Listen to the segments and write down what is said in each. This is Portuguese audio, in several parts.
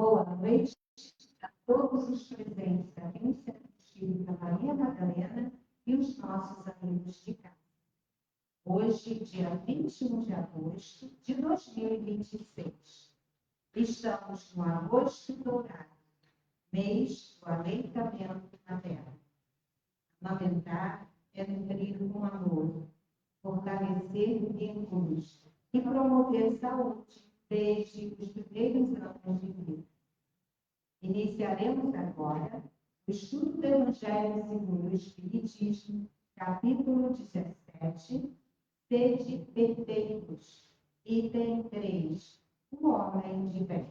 Boa noite a todos os presentes da Agência Espírita Maria Madalena e os nossos amigos de casa. Hoje, dia 21 de agosto de 2026, estamos no agosto dourado, mês do aleitamento na terra. Amamentar é nutrir com amor, fortalecer vínculos e promover saúde desde os primeiros anos de vida. Iniciaremos agora o estudo do Evangelho segundo o Espiritismo, capítulo 17, Sede perfeitos, item 3, o homem de bem.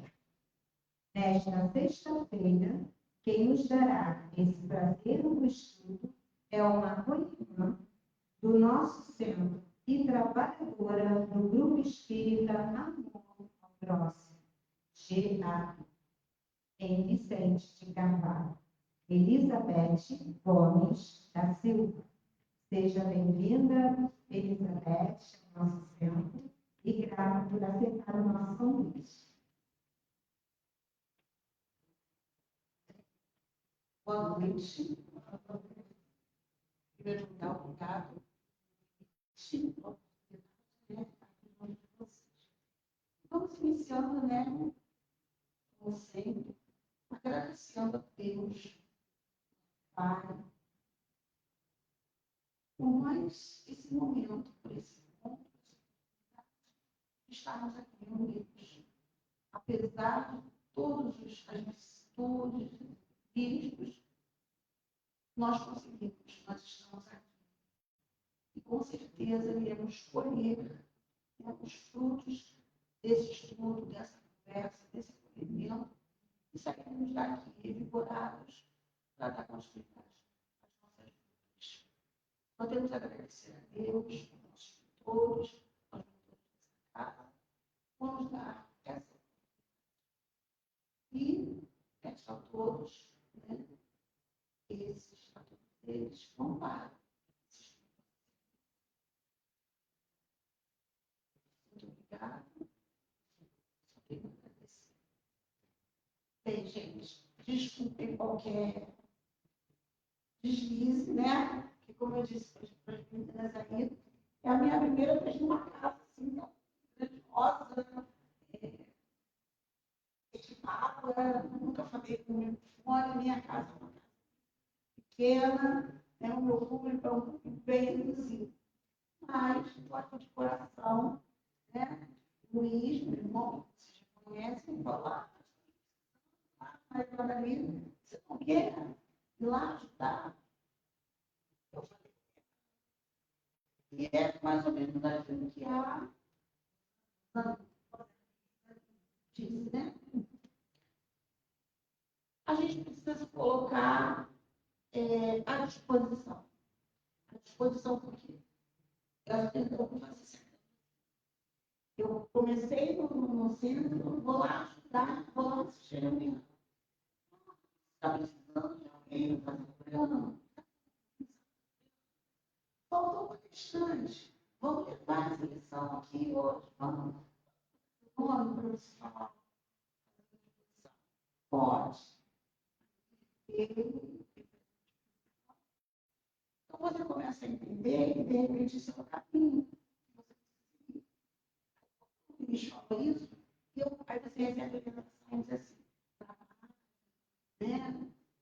Nesta sexta-feira, quem nos dará esse prazer no estudo é uma co-irmã do nosso centro e trabalhadora do Grupo Espírita Amor ao Próximo, GA, em Vicente de Carvalho, Elizabeth Gomes da Silva. Seja bem-vinda, Elizabeth, ao nosso centro, e grata por aceitar o nosso convite. Boa noite. Em primeiro lugar, obrigado. Vamos iniciando, como sempre, agradecendo a Deus, Pai, por mais esse momento, por esse momento, de estarmos aqui reunidos. Apesar de todas as vicissitudes, riscos, nós conseguimos, nós estamos aqui. E com certeza iremos colher os frutos desse estudo, dessa conversa, desse acolhimento, e sairemos daqui revigorados para dar continuidade às nossas lutas. Podemos agradecer a Deus, aos nossos tutores, aos tutores dessa casa, por nos dar essa oportunidade. E peço a todos, esses, a todos eles, vão para esses. Muito obrigada. Só tenho a agradecer. Bem, gente, desculpem qualquer deslize, que, como eu disse para as meninas aí, é a minha primeira vez numa casa assim, tão grandiosa, equipada, nunca falei com o microfone, minha casa é uma casa pequena, o meu público é um público bem reduzido. Mas estou aqui de coração, Luiz, meu irmão, vocês já conhecem, vou lá, você não quer ir lá ajudar? Eu falei, e é mais ou menos aquilo que a disse, A gente precisa se colocar à disposição. À disposição por quê? Eu comecei no centro, vou lá ajudar, vou lá assistir a reunião. Está precisando de alguém fazer um programa? Faltou uma questão. Vamos levar essa lição aqui hoje. Vamos. Nome profissional. Pode. Então você começa a entender e de repente esse é o caminho. O Luiz falou isso, e aí você recebe a orientação e diz assim,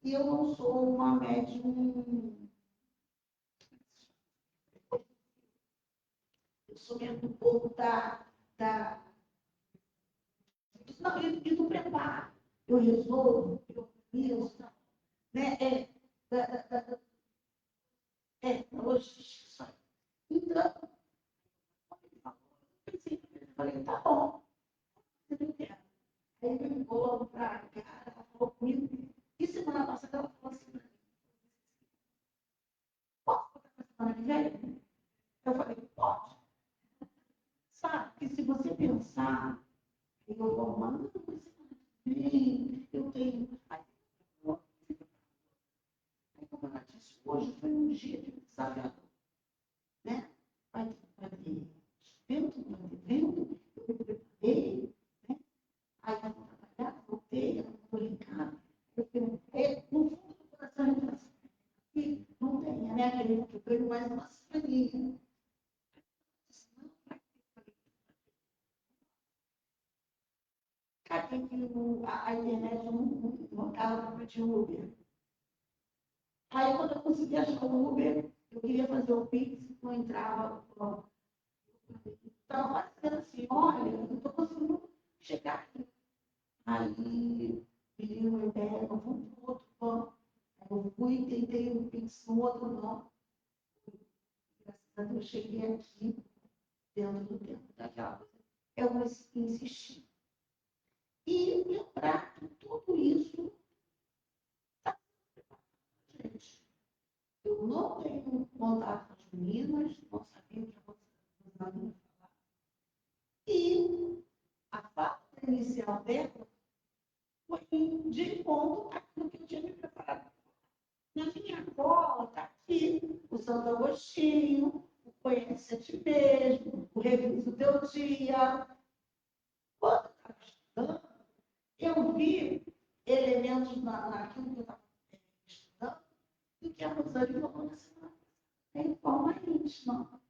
E eu não sou uma médium. Eu sou mesmo um pouco e do preparo. Eu resolvo, eu penso, logística. Então, quando ele falou, eu falei, tá bom, eu quero. Aí ele me falou para cá, ela falou comigo, e semana passada ela falou assim para mim, posso botar para semana que vem? Eu falei, pode. Sabe, que se você pensar, eu vou mandando semana que vem, eu tenho. Aí, como ela disse, hoje foi um dia de desafiador. Vai ter vento, eu me preparei, aí eu vou trabalhar, voltei, minha querida, eu tenho mais uma semaninha. Cadê que a internet não estava para pedir Uber? Aí, quando eu consegui achar o Uber, eu queria fazer o Pix, não entrava. Estava fazendo assim, olha, eu não estou conseguindo chegar aqui. Aí, pedi uma ideia, eu fui para o outro banco. Aí eu fui e tentei o Pix no outro banco. Graças a Deus, cheguei aqui, dentro do tempo daquela coisa. Eu insisti. E lembrar que tudo isso está gente. Eu não tenho contato com as meninas, não sabia o que aconteceu com as meninas falar. E a falta inicial dela foi de encontro àquilo que eu tinha me preparado. Na minha cola está aqui o Santo Agostinho, o Conhece a Ti Mesmo, o Revisa o Teu Dia. Quando eu estava estudando, eu vi elementos naquilo que eu estava estudando do que a Rosane falou na semana passada, em forma íntima.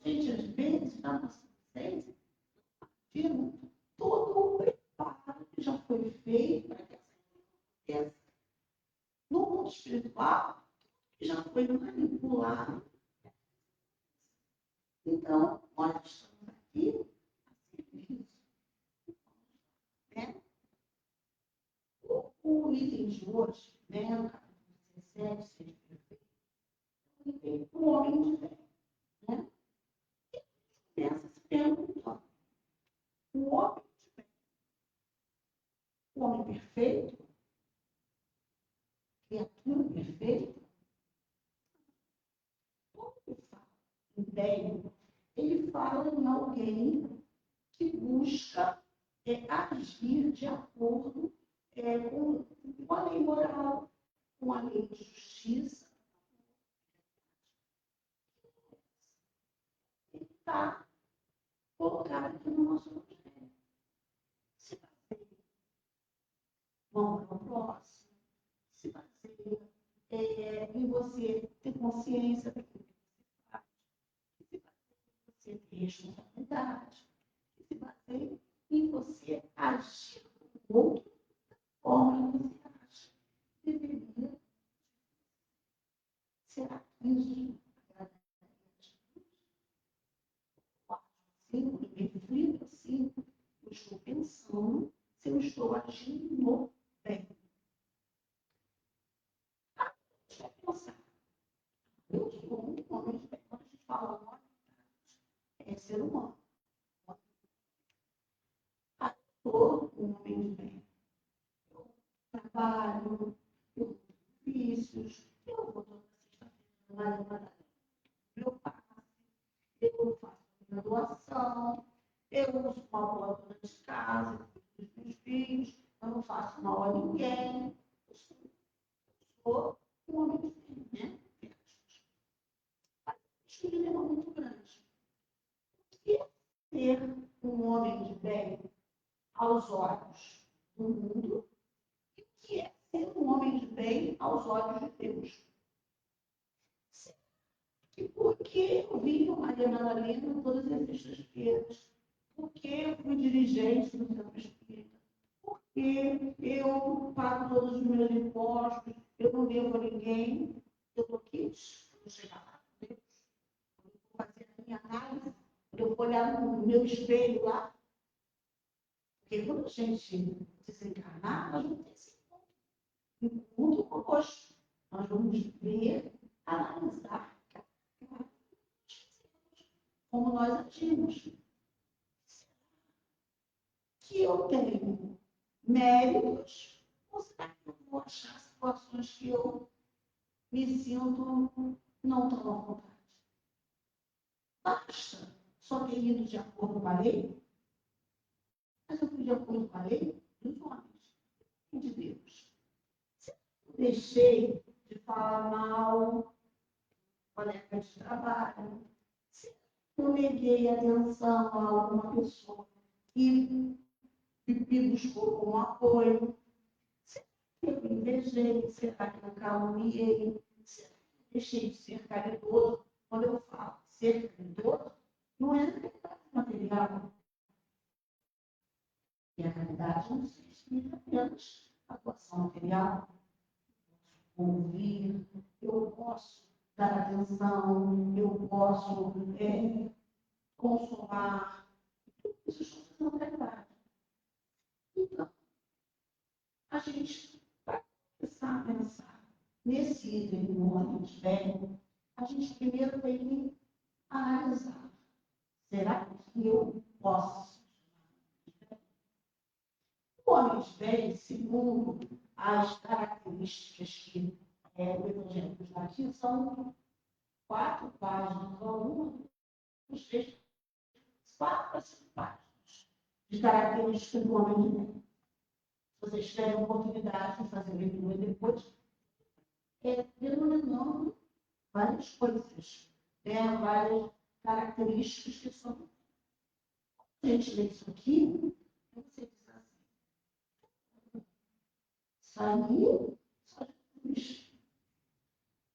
Gente, às vezes, na nossa docência, tira todo o preparo que já foi feito para que essa coisa aconteça. No mundo espiritual, que já foi manipulado. Então, nós estamos aqui a serviço. Né? O item de hoje, né, no capítulo 17, seja perfeito, o homem de fé. Né? E começa se perguntando: o homem de fé, o homem perfeito, criatura perfeita, quando fala em bem, ele fala em alguém que busca agir de acordo com a lei moral, com a lei de justiça. Ele está colocado aqui no nosso evangelho. Se baseia no amor ao próximo, se baseia em você ter consciência daquilo que você faz, se baseia em você ter responsabilidade, se baseia em você agir com o outro da forma que você acha que deveria. Será que isso agradaria a Jesus? Assim, quando eu reflito assim, eu estou pensando se eu estou agindo no bem. A gente vai pensar, eu sou um homem de bem. Quando a gente fala homem, é ser humano. Eu sou um homem de bem. Eu trabalho, eu tenho vícios, eu vou toda sexta-feira na meu passe, eu faço minha doação, eu uso uma boa dona de casa, dos meus filhos, eu não faço mal a ninguém. Eu sou um homem de bem, né? Mas o dilema é muito grande. O que é ser um homem de bem aos olhos do mundo e o que é ser um homem de bem aos olhos de Deus? E por que eu vim a Maria Madalena todas as sextas-feiras? Por que eu fui dirigente do Centro Espírita? Por que eu pago todos os meus impostos? Eu não devo a ninguém? Eu estou aqui, vou chegar lá, Deus, vou fazer a minha análise, eu vou olhar no meu espelho lá. Porque quando a gente desencarnar, nós vamos ter esse encontro conosco. Nós vamos ver, analisar como nós agimos. Que eu tenho méritos, ou será que eu vou achar situações que eu me sinto não tão à vontade? Basta só ter ido de acordo com a lei, mas eu fui de acordo com a lei dos homens e de Deus. Se eu deixei de falar mal do colega de trabalho, se eu neguei atenção a alguma pessoa que me buscou como apoio, será que eu invejei? Será que eu caluniei? Será deixei de ser caridoso. Quando eu falo ser caridoso, não é caridade material. E a caridade não se limita apenas à atuação material. Ouvir, eu posso dar atenção, eu posso consolar. Isso são fazendo caridade. Então, a gente vai começar a pensar nesse item do homem de bem, a gente primeiro tem que analisar. Será que eu posso? O homem de bem, segundo as características que o Evangelho nos dá aqui, são 4 páginas, algumas, 4 a 5 páginas de características do homem de bem. Se vocês tiverem a oportunidade de fazer leitura depois, denominando várias coisas, várias características que são. A gente lê isso aqui, você diz assim, sair só Jesus.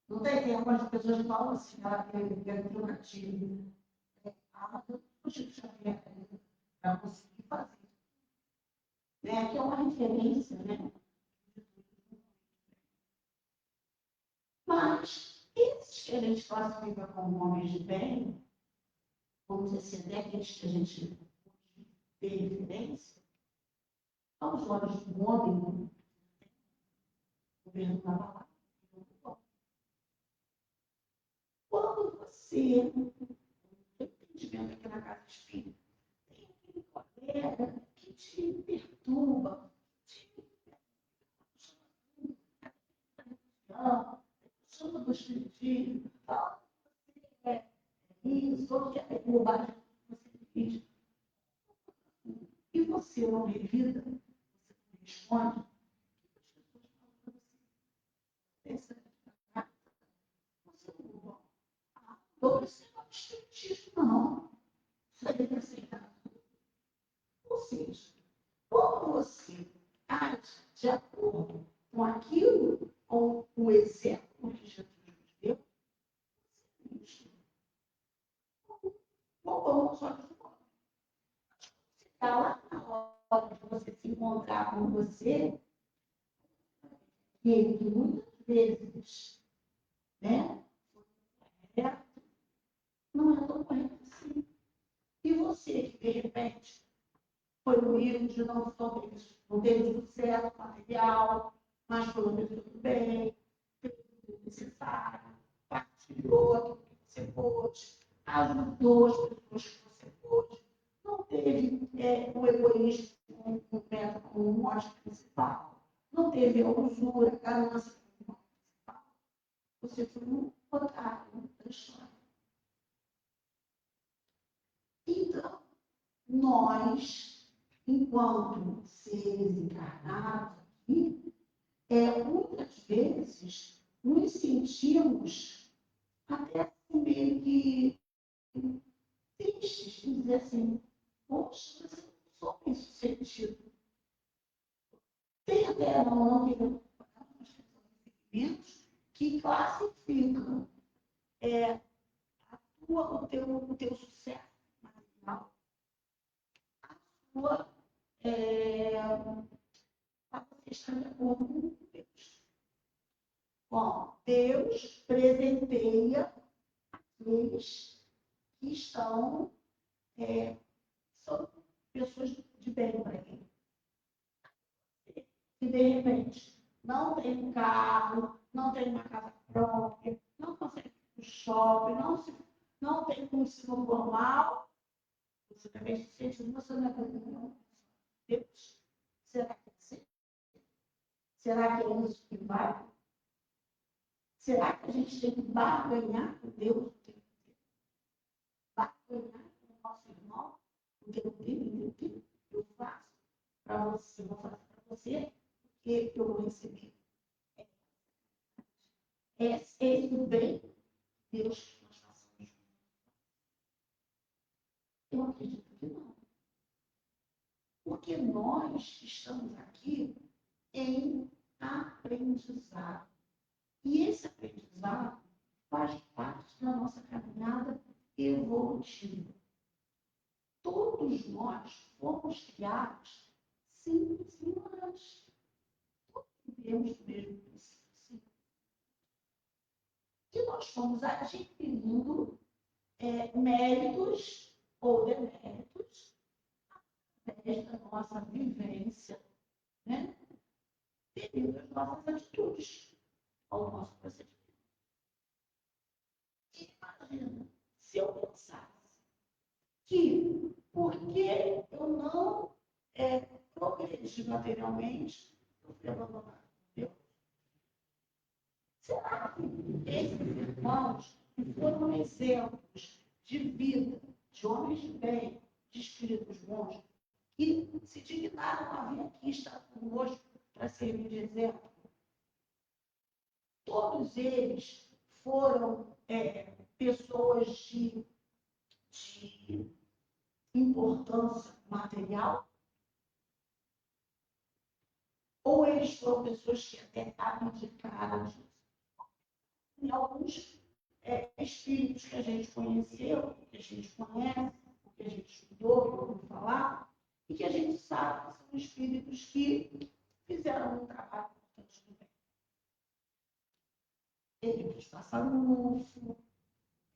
Não tem tempo, as pessoas falam assim, ela quer ter um gatilho. Eu Chico Xavier para conseguir fazer. Que é uma referência, né? Mas esses que a gente classifica como homens de bem, vamos dizer assim, até aqueles que a gente tem referência, aos olhos do homem, o governo da palavra, quando você tem entendimento aqui na casa espírita, tem aquele colega que te perturba, chama do espiritismo, fala que você é isso, ou que é bobagem que você fez. E você não revida, você não responde, as pessoas falam para você, você não estou precisando de espiritismo, não. Isso aí é aceitável. Ou seja, como você age de acordo com aquilo, com o exemplo que Jesus nos deu, você como os olhos do homem. Você está lá na hora de você se encontrar com você, e ele que muitas vezes, correto, não é tão correto assim. E você que, de repente, foi humilde, não teve sucesso material, mas foi uma pessoa do bem, fez o necessário, partilhou aquilo que você pôde, ajudou as pessoas que você pôde, não teve o egoísmo como um mote principal, não teve a usura, a ganância como mote principal. Você foi um contrário da história. Então, nós, enquanto seres encarnados aqui, muitas vezes nos sentimos até assim, meio que tristes de dizer assim, poxa, mas eu não sou bem sucedido. Tem até não segmentos que classificam o teu sucesso material, a sua para você estar de acordo com Deus. Bom, Deus presenteia aqueles que estão, são pessoas de bem para ele. Se de repente não tem um carro, não tem uma casa própria, não consegue ir para o shopping, não tem um ensino formal, você também se sente emocionado. Deus, será que é assim? Será que é isso que vai? Será que a gente tem que barganhar com Deus? Barganhar com o nosso irmão? Porque eu tenho, eu faço para você, eu vou fazer para você, porque eu vou receber. Esse o bem de Deus que nós façamos. Eu acredito que não. Porque nós estamos aqui em aprendizado. E esse aprendizado faz parte da nossa caminhada evolutiva. Todos nós fomos criados simples e humanos. Todos vivemos do mesmo princípio. Sim. E nós fomos adquirindo méritos ou deméritos através da nossa vivência, né? Devido às nossas atitudes, ao nosso procedimento. E imagina, se eu pensasse que porque eu não progredi materialmente, eu fui abandonado por Deus. Será que esses irmãos que foram exemplos de vida, de homens de bem, de espíritos bons, que se dignaram a vir aqui estar conosco para servir de exemplo, todos eles foram pessoas de importância material? Ou eles foram pessoas que até abdicaram disso? E alguns espíritos que a gente conheceu, que a gente conhece, que a gente estudou, ouviu falar, e que a gente sabe que são espíritos que fizeram um trabalho importante no bem. Eles Passanufo,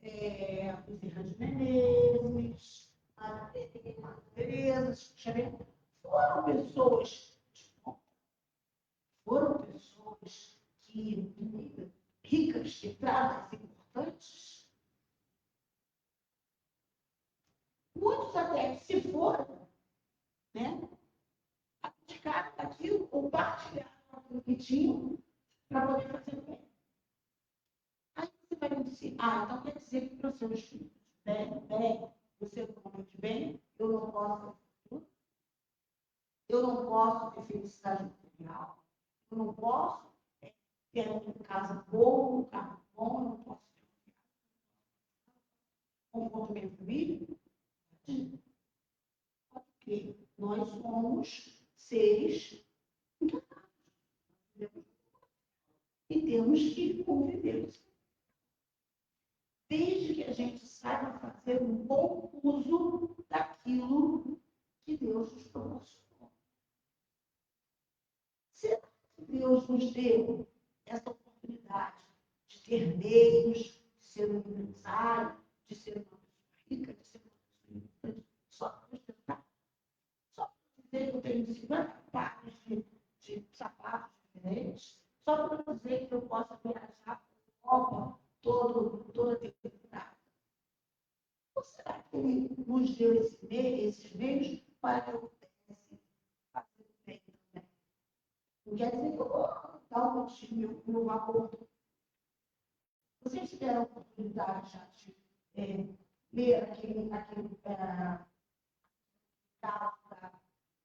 Bezerra de Menezes, Tereza, Xavier, foram pessoas que ricas, letradas, importantes. Muitos até que se foram, né, abdicaram daquilo, compartilharam aquilo que tinham para poder fazer o bem. Aí você vai me dizer, então quer dizer que para os seus filhos, bem, você come de bem, eu não posso fazer tudo, eu não posso ter felicidade material, eu não posso ter uma casa boa, um carro bom, eu não posso ter um conforto minha família. Porque nós somos seres encarnados e temos que conviver. Desde que a gente saiba fazer um bom uso daquilo que Deus nos proporcionou. Será que Deus nos deu essa oportunidade de ter meios, de ser um empresário, de ser uma pessoa rica, de ser uma pessoa importante, só para ostentar? Só para dizer que eu tenho 50 pares de sapatos diferentes? Só para dizer que eu posso viajar para a Europa toda temporada? Ou será que Ele nos deu esses meios para que eu pudesse fazer o bem também? Não quer dizer que eu vou dar meu valor. Vocês tiveram a oportunidade já de ler aquele caso da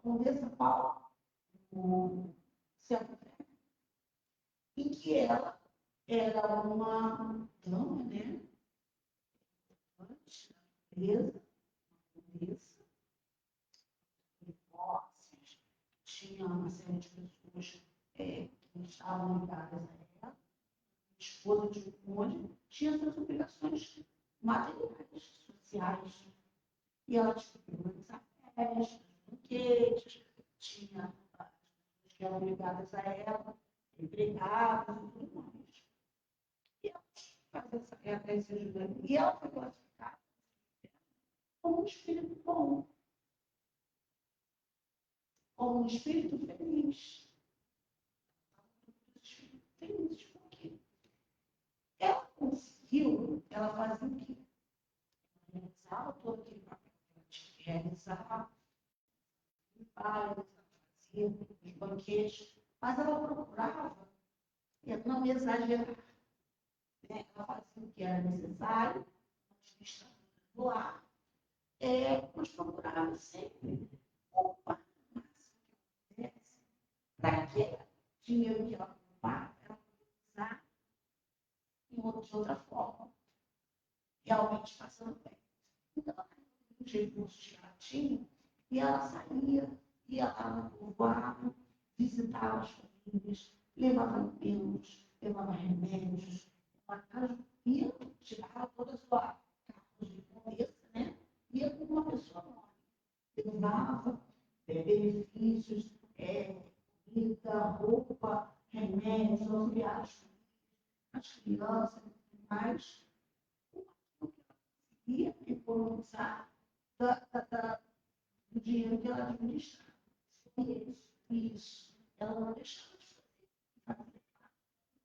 Condessa Paula, no Centro, em que ela era uma dama, né? Antes da nobreza, negócios, tinha uma série de pessoas que estavam ligadas a ela, esposa de um conde, tinha suas obrigações materiais, sociais. E ela tinha festas, banquetes, tinha as pessoas que eram ligadas a ela, empregados e tudo mais. E ela fazia esse ajudante. E ela foi classificada como um espírito bom, como um espírito feliz. Felizes por quê? Ela conseguiu, ela fazia o quê? Ela realizava todo aquele papel que ela tinha que realizar, fazia os banquetes, mas ela procurava não exagerar. Né? Ela fazia o que era necessário, administração do lar, mas procurava sempre poupar o máximo que ela pudesse, para que dinheiro que ela poupava, ela usar de outra forma, realmente passando bem. Então, ela tinha os recursos que ela tinha, e ela saía, ia lá no povoado, visitava as famílias, levava alimentos, levava remédios, ia tirar toda a sua carga de cabeça, né? Ia com uma pessoa nova. Levava benefícios, comida, roupa, remédios, auxiliares, as crianças, mas ia economizar do dinheiro que ela administrava. Isso. Ela não deixava de fazer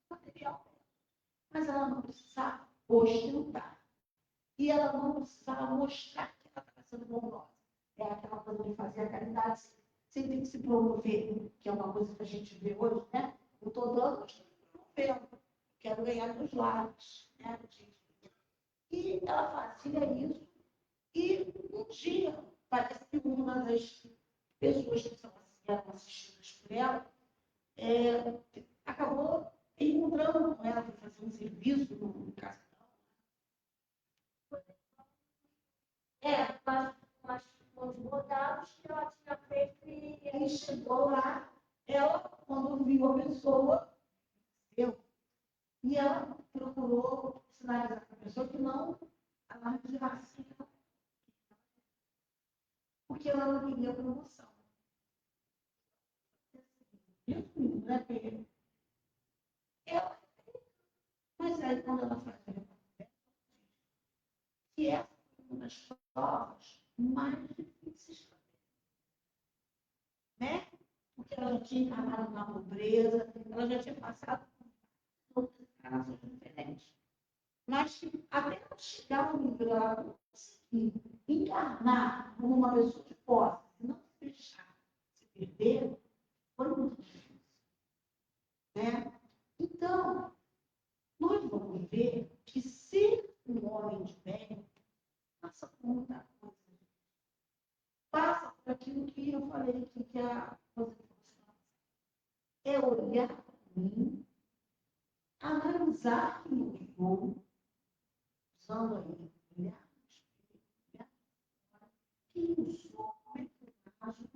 material dela. Mas ela não precisava ostentar. E ela não precisava mostrar que ela estava sendo bondosa. É aquela coisa de fazer a caridade sem ter que se promover, que é uma coisa que a gente vê hoje, né? Eu estou dando, mas estou me promovendo. Quero ganhar meus lares, né? E ela fazia isso. E um dia, parece que uma das pessoas que eram assistidas por ela acabou encontrando com ela para fazer um serviço no casal. Mas os bordados que ela tinha feito E aí chegou lá, ela, quando viu a pessoa, e ela procurou sinalizar para a pessoa que não alardeasse, porque ela não queria promoção. Isso, né? Mas aí, quando ela fazia, que é uma das provas mais difíceis, né? Porque ela já tinha encarnado na pobreza, ela já tinha passado por outras encarnações diferentes. Mas até ela chegar no nível, ela conseguir encarnar como uma pessoa de posse, não se deixar se perder, foi muito difícil. Né? Então, nós vamos ver que ser um homem de bem passa por muita coisa. Passa por aquilo que eu falei aqui, que é a coisa funcional. É olhar para mim, analisar quem eu sou, usando aí, olhar quem eu sou, como é que eu ajo,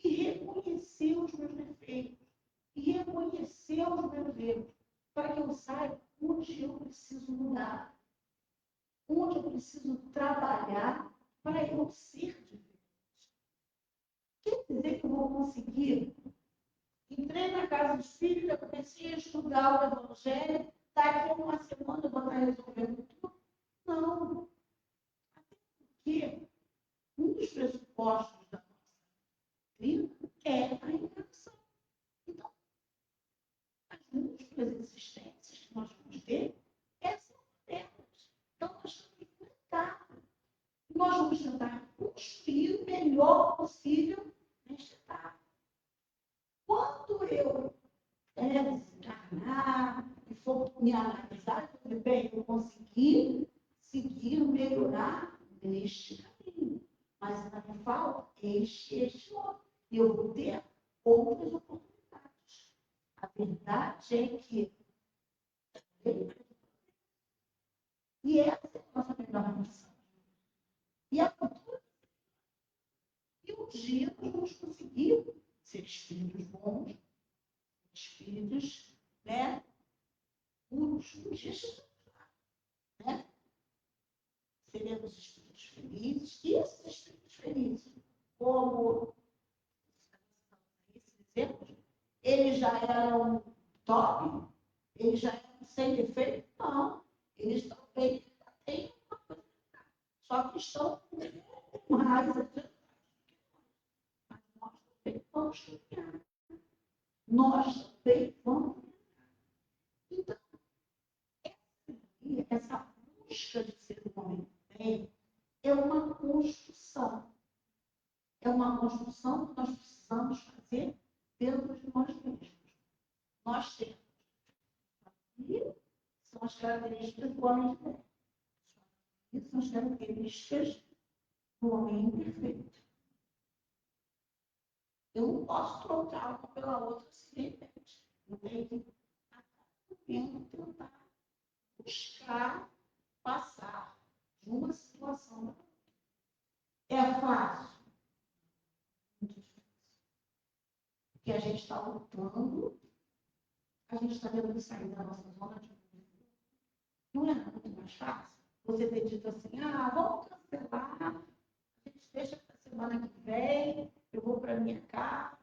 e reconhecer os meus defeitos, e reconhecer os meus erros, para que eu saiba onde eu preciso mudar, onde eu preciso trabalhar para eu ser diferente. Quer dizer que eu vou conseguir? Entrei na casa espírita, comecei a estudar o Evangelho, daqui a uma semana eu vou estar resolvendo tudo? Não. Até porque um dos pressupostos da nossa doutrina é a encarnação. Então, as múltiplas existências que nós vamos ter, essas são delas. Então, nós temos que tentar. Nós vamos tentar construir o melhor possível nesta etapa. Quando eu desencarnar e for me analisar, tudo bem, eu consegui seguir, melhorar neste caminho. Mas ainda me falta este outro. E eu vou ter outras oportunidades. A verdade é que e essa é a nossa melhor missão. E a cultura. E um dia nós vamos conseguir ser espíritos bons, espíritos, né? Um dia né? Seremos espíritos felizes. E esses espíritos felizes, como esses exemplos, eles já eram top, eles já eram sem defeito? Não. Eles também têm uma coisa. Só que estão mais adiantados. Mas nós também vamos caminhar. Nós também vamos caminhar. Então, essa busca de ser um homem bem é uma construção. É uma construção que nós precisamos fazer dentro de nós mesmos. Nós temos. E são as características do homem de bem. E são as características do homem imperfeito. Eu não posso trocar uma pela outra se de repente. Eu tenho que tentar buscar passar de uma situação para outra. É fácil? Muito difícil. Porque a gente está lutando, a gente está tendo que sair da nossa zona de conforto. Não é muito mais fácil você ter dito assim, vamos cancelar, a gente deixa para a semana que vem, eu vou para minha casa,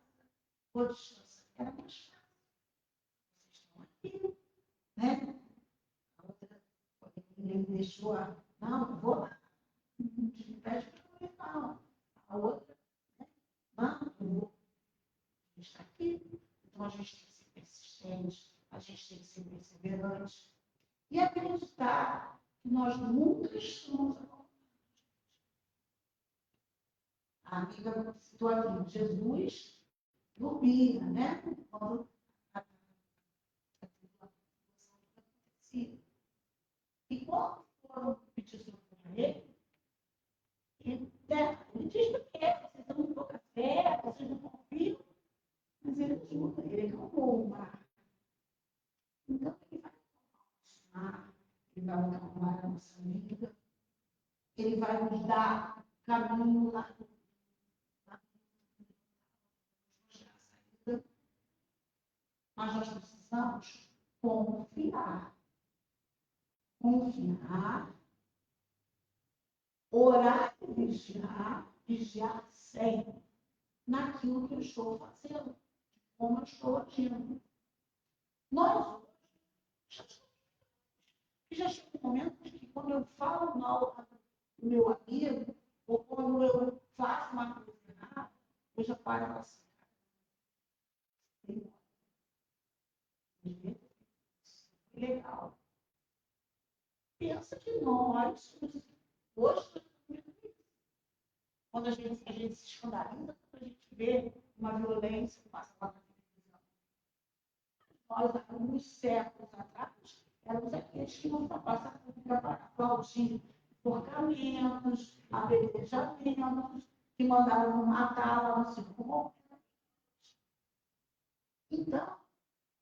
vou descansar. Era mais fácil. Vocês estão aqui, né? A outra, ele deixou não, eu vou lá. Não pede para eu não. A outra, né? Não, eu vou. A gente está aqui. Então a gente tem que ser persistente, a gente tem que ser perseverante. E acreditar que nós nunca estamos abandonados. A amiga citou aqui, Jesus dormia, né? Quando a tribulação acontecia. E quando foram pedir socorro a ele, ele diz o quê? Vocês estão com pouca fé, vocês não confiam, mas ele ajuda, ele acalmou o mar. Então, ele vai acalmar, ele vai acalmar a nossa vida, ele vai nos dar caminho lá do mas nós precisamos confiar. Confiar, orar e vigiar sempre naquilo que eu estou fazendo, como eu estou agindo. Nós hoje já chega um momento que quando eu falo mal do meu amigo, ou quando eu faço uma coisa errada, eu já paro assim. Legal. Pensa que nós, hoje, quando a gente se escandaliza, quando a gente vê uma violência que passa lá na televisão. Nós, há alguns séculos atrás, éramos aqueles que não passavam para aplaudir enforcamentos, apedrejamentos, que mandavam matar lá no circo. Então,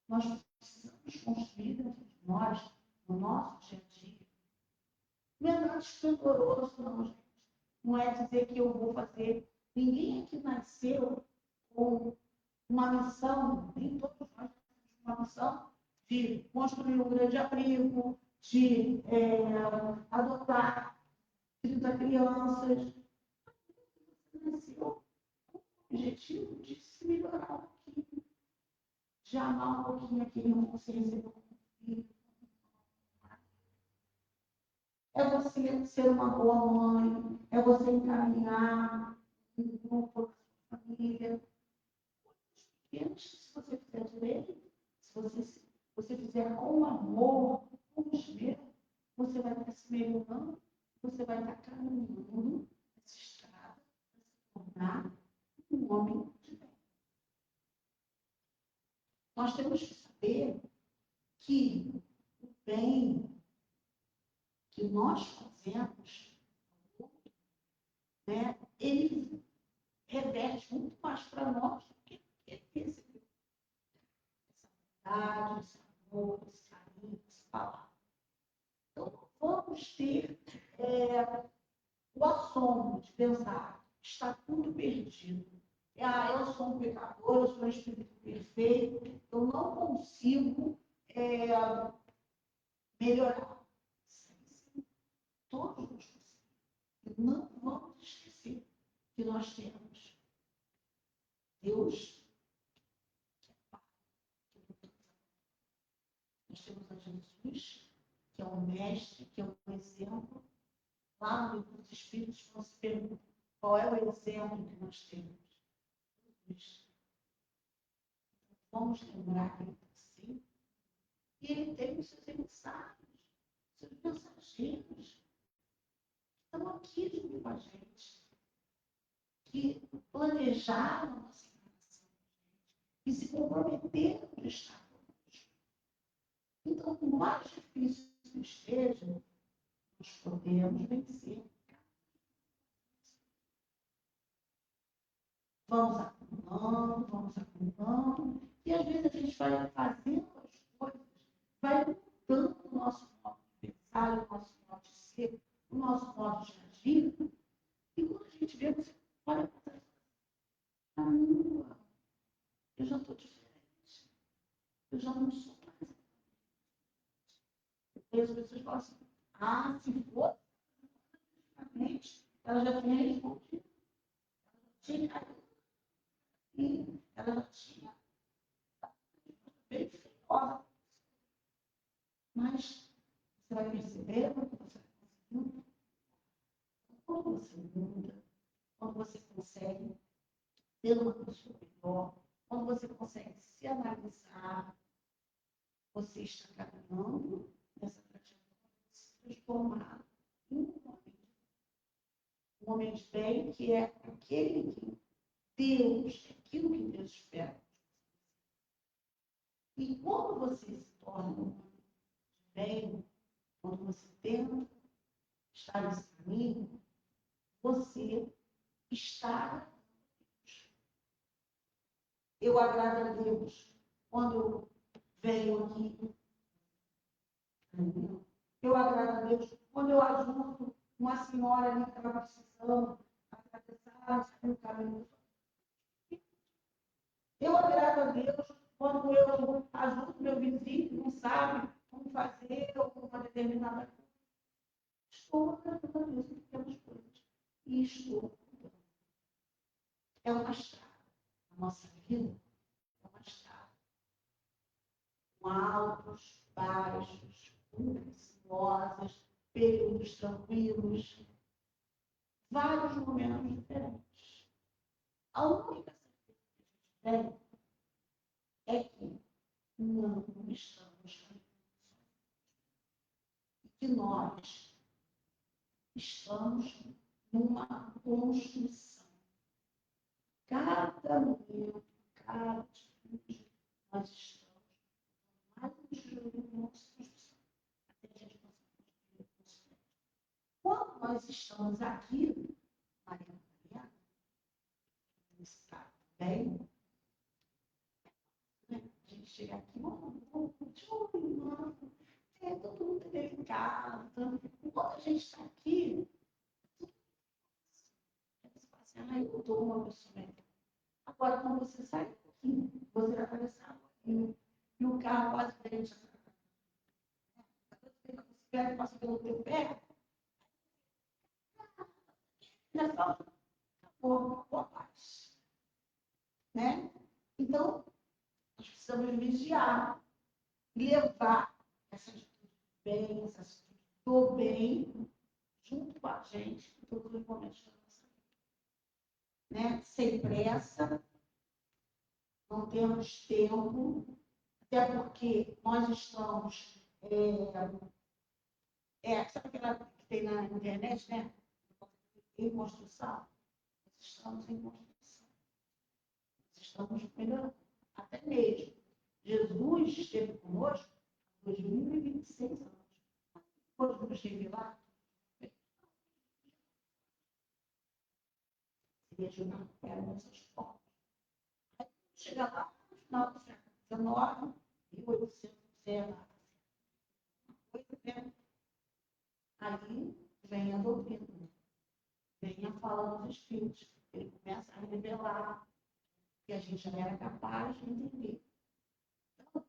nós precisamos construir dentro de nós, no nosso dia a dia, não é nada esplendoroso, não, gente. Não é dizer que eu vou fazer. Ninguém aqui nasceu com uma missão, nem todos nós temos uma missão de construir um grande abrigo, de adotar 30 crianças. Você nasceu com o objetivo de se melhorar um pouquinho, de amar um pouquinho aquele irmão que você recebeu como filho. É você ser uma boa mãe, é você encaminhar um grupo da sua família. Coisas pequenas, se você fizer direito, se você fizer com amor, com esmero, você vai estar se melhorando, você vai estar caminhando essa estrada para se tornar um homem de bem. Nós temos que saber que o bem que nós fazemos, né, ele reverte muito mais para nós do que ele recebeu. Essa verdade, esse amor, esse carinho, essa palavra. Então, vamos ter o assombro de pensar que está tudo perdido. Eu sou um pecador, eu sou um espírito perfeito, eu não consigo melhorar. Sim, todos nós conseguimos. E não vamos esquecer que nós temos Deus, que é Pai, que é tudo. Nós temos a Jesus, que é o mestre, que é o exemplo. Lá no livro dos Espíritos, nós se pergunta qual é o exemplo que nós temos. Jesus. Vamos lembrar que ele está assim. E ele tem os seus emissários, seus mensageiros, que estão aqui junto com a gente, que planejaram a nossa encarnação, e se comprometeram de estar conosco. Então, por mais difícil que esteja, nós podemos vencer. Vamos acumulando, e às vezes a gente vai fazendo as coisas, vai mudando o nosso modo de pensar, o nosso modo de ser, o nosso modo de agir, e quando a gente vê, você olha para trás e fala, eu já estou diferente, eu já não sou mais. E as pessoas falam assim, se fosse, realmente, ela já tinha respondido. Ela já tinha bem feiosa. Mas você vai perceber quando você conseguiu, quando você muda, quando você consegue ter uma pessoa melhor, quando você consegue se analisar, você está caminhando nessa trajetória de se transformar em um homem de bem, que é aquele que Deus, aquilo que Deus espera. E quando você se torna um homem de bem, quando você tenta estar nesse caminho, você está. Eu agrado a Deus quando eu venho aqui. Eu agrado a Deus quando eu ajudo uma senhora ali que estava precisando atravessar o caminho. Eu agrado a Deus quando eu ajudo meu vizinho que não sabe como fazer uma determinada coisa. Estou agradando a Deus em pequenas coisas. E estou. É uma estrada. A nossa vida é uma estrada. Com altos, baixos, curvas sinuosas, períodos tranquilos, vários momentos diferentes. A única certeza que a gente tem é que não estamos e que nós estamos numa construção. Cada momento, cada atitude, nós estamos mais um tijolo de nossa construção. Até a gente conseguir construir. Quando nós estamos aqui, Maria, nesse caso também, a gente chega aqui, todo mundo delicado. Quando a gente está aqui, você fala assim, eu dou uma pessoa melhor. Agora, quando você sai daqui, você vai atravessar e o carro quase frente. Você passa pelo teu pé, já só acabou a paz. Né? Então, nós precisamos vigiar, levar essa atitude bem, essa atitude do bem, junto com a gente, em todos os momentos da nossa vida. Né? Sem pressa, não temos tempo, até porque nós estamos. Sabe aquela que tem na internet, né? Em construção? Nós estamos em construção. Nós estamos melhorando. Até mesmo. Jesus esteve conosco há 2026 anos. Pode nos revelar? Se ajudar para nossas formas. Aí chega lá no final do século XIX, 1800, aí vem a doutrina, vem a fala dos Espíritos. Ele começa a revelar que a gente já era capaz de entender. Então,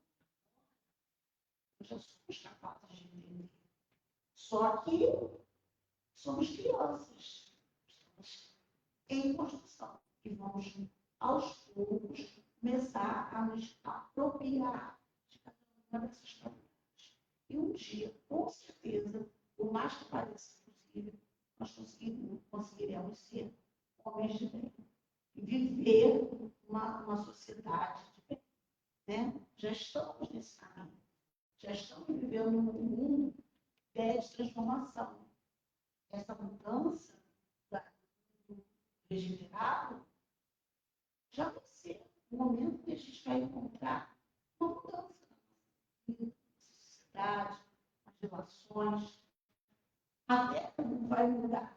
já somos capazes de entender. Só que somos crianças. Estamos em construção. E vamos, aos poucos, começar a nos apropriar de cada uma dessas qualidades. E um dia, com certeza, o mais que pareça possível, nós conseguiremos ser homens de bem. E viver uma sociedade de bem. Né? Já estamos nesse caminho. Já estamos vivendo num mundo de transformação. Essa mudança do regenerado já vai ser o momento que a gente vai encontrar uma mudança na nossa sociedade, nas relações. A Terra não vai mudar.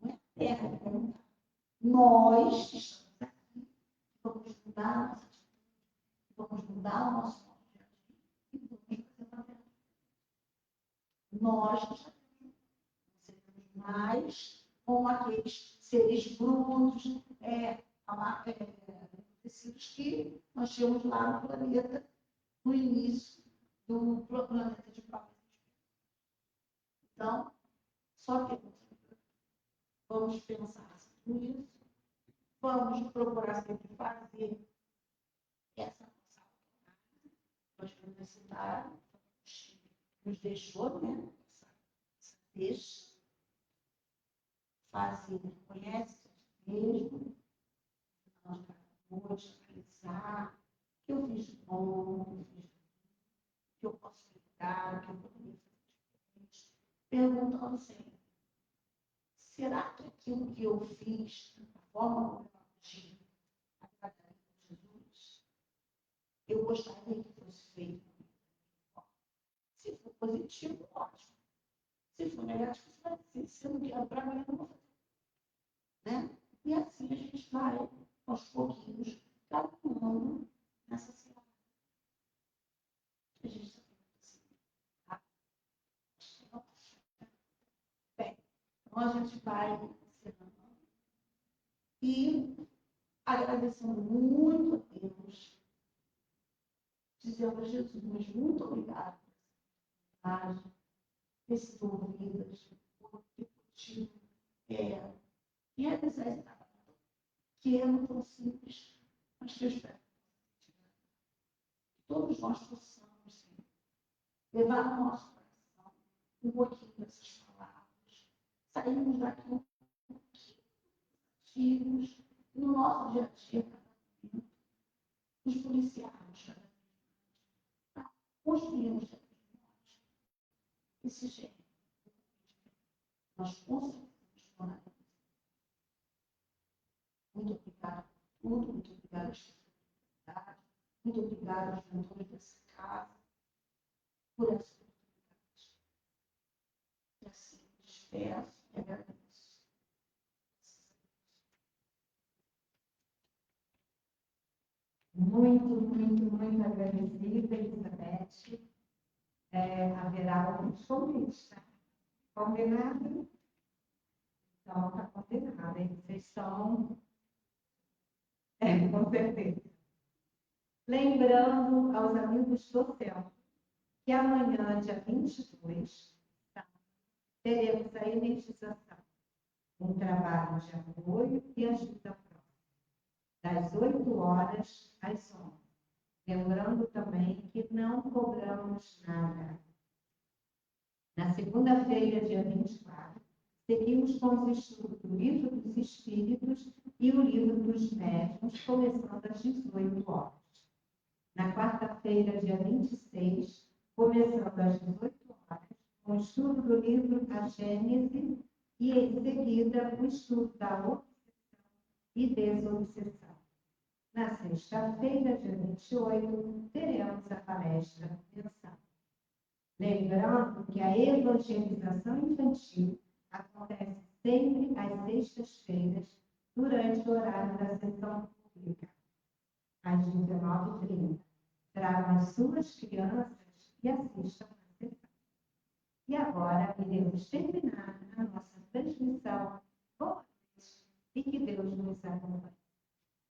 Não é a Terra que vai mudar. Nós estamos aqui, vamos mudar a nossa atitude, vamos mudar o nosso modo de agir e vamos fazer uma verdade. Nós já seremos mais como aqueles seres brutos, tecidos que nós tínhamos lá no planeta, no início do planeta de provas. Então, só que vamos pensar sobre isso, vamos procurar sempre fazer essa nossa autoanálise, a universidade nos deixou, né? Essa deixa, fazer, conhece mesmo, nós vamos analisar o que eu fiz de bom, o que eu posso melhorar, o que eu poderia fazer diferente, perguntando sempre, será que aquilo que eu fiz, da forma como eu agi, agradaria a Jesus, eu gostaria que fosse feito da mesma forma? Se for positivo, ótimo. Se for negativo, você vai dizer, se eu não quero para mim, eu não vou fazer. Né? E assim a gente vai, aos pouquinhos, calculando nessa semana. A gente está assim, tá? Bem, então a gente vai encerrando e agradecendo muito a Deus, dizendo a Jesus, muito obrigado por essa mensagem, ter sido ouvidas, por ter podido realizar esse trabalho que é não tão simples, mas que eu espero que todos nós possamos, sim, levar no nosso coração um pouquinho dessas palavras, sairmos daqui um pouquinho ativos no nosso dia a dia, cada momento, nos policiarmos cada vez mais, para construirmos dentro de nós esse gênero. Nós conseguimos tornar. Muito obrigada por tudo, muito obrigada às oportunidades, muito obrigada aos mentores dessa casa por essa oportunidade. E assim, despeço e agradeço. Muito agradecida, Elizabeth. Haverá alguns convites, tá? Combinado? Então, está combinado, hein? Vocês estão... com certeza. Lembrando aos amigos do céu que amanhã, dia 22, tá? Teremos a energização, um trabalho de apoio e ajuda próxima, das 8 horas às 11. Lembrando também que não cobramos nada. Na segunda-feira, dia 24, seguimos com os estudos do Livro dos Espíritos e o Livro dos Médiuns, começando às 18 horas. Na quarta-feira, dia 26, começando às 18 horas, com o estudo do livro A Gênese e, em seguida, o estudo da obsessão e desobsessão. Na sexta-feira, dia 28, teremos a palestra mensal. Lembrando que a evangelização infantil acontece sempre às sextas-feiras, durante o horário da sessão pública, às 19h30. Tragam as suas crianças e assistam à sessão. E agora iremos terminar a nossa transmissão. Boa noite e que Deus nos acompanhe.